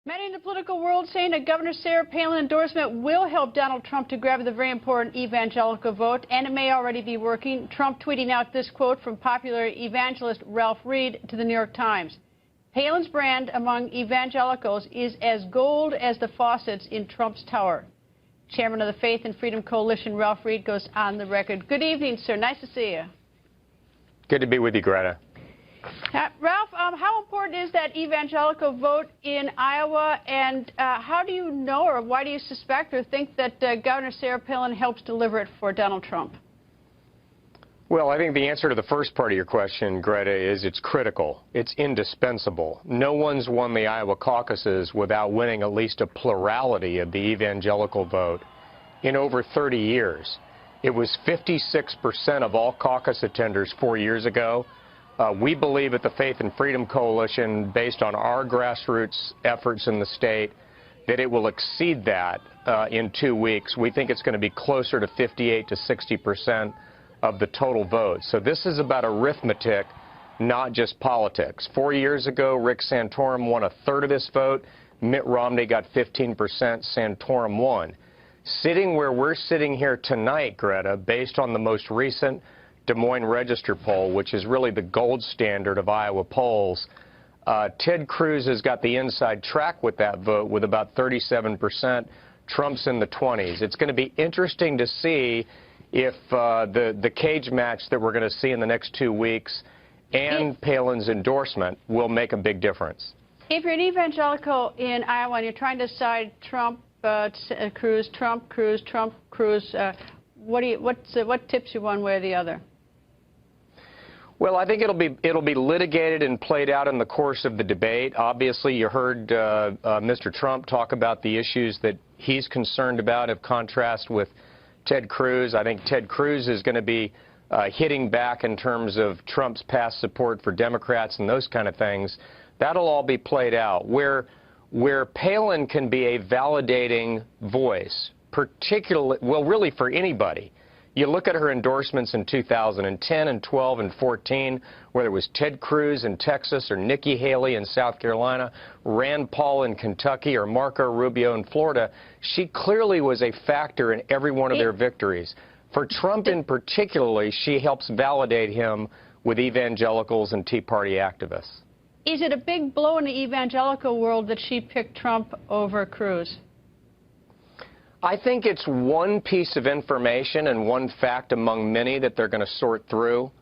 Many in the political world saying that Governor Sarah Palin endorsement will help Donald Trump to grab the very important evangelical vote, and it may already be working. Trump tweeting out this quote from popular evangelist Ralph Reed to the New York Times. Palin's brand among evangelicals is as gold as the faucets in Trump's tower. Chairman of the Faith and Freedom Coalition, Ralph Reed, goes on the record. Good evening, sir. Nice to see you. Good to be with you, Greta. Ralph, how important is that evangelical vote in Iowa, and how do you know, or why do you suspect or think that Governor Sarah Palin helps deliver it for Donald Trump? Well, I think the answer to the first part of your question, Greta, is it's critical. It's indispensable. No one's won the Iowa caucuses without winning at least a plurality of the evangelical vote in over 30 years. It was 56% of all caucus attenders 4 years ago. We believe at the Faith and Freedom Coalition, based on our grassroots efforts in the state, that it will exceed that in 2 weeks. We think it's going to be closer to 58 to 60% of the total vote. So this is about arithmetic, not just politics. 4 years ago, Rick Santorum won a third of this vote. Mitt Romney got 15%. Santorum won. Sitting where we're sitting here tonight, Greta, based on the most recent Des Moines Register poll, which is really the gold standard of Iowa polls, Ted Cruz has got the inside track with that vote with about 37%. Trump's in the 20s. It's going to be interesting to see if the cage match that we're going to see in the next 2 weeks and Palin's endorsement will make a big difference. If you're an evangelical in Iowa and you're trying to decide Trump, Cruz, Trump, Cruz, Trump, Cruz, what tips you one way or the other? Well, I think it'll be litigated and played out in the course of the debate. Obviously, you heard Mr. Trump talk about the issues that he's concerned about in contrast with Ted Cruz. I think Ted Cruz is going to be hitting back in terms of Trump's past support for Democrats and those kind of things. That'll all be played out. Where Palin can be a validating voice, particularly, well, really for anybody. You look at her endorsements in 2010 and 12 and 14, whether it was Ted Cruz in Texas or Nikki Haley in South Carolina, Rand Paul in Kentucky or Marco Rubio in Florida, she clearly was a factor in every one of their victories. For Trump in particularly, she helps validate him with evangelicals and Tea Party activists. Is it a big blow in the evangelical world that she picked Trump over Cruz? I think it's one piece of information and one fact among many that they're going to sort through.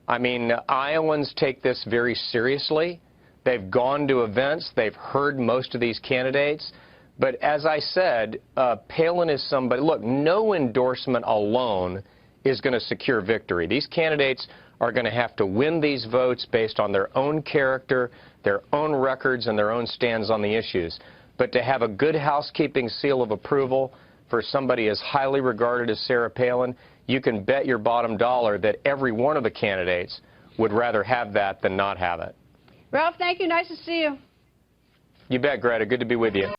I mean, Iowans take this very seriously. They've gone to events. They've heard most of these candidates. But as I said, Palin is somebody. Look, no endorsement alone is going to secure victory. These candidates are going to have to win these votes based on their own character, their own records, and their own stands on the issues. But to have a good housekeeping seal of approval for somebody as highly regarded as Sarah Palin, you can bet your bottom dollar that every one of the candidates would rather have that than not have it. Ralph, thank you. Nice to see you. You bet, Greta. Good to be with you.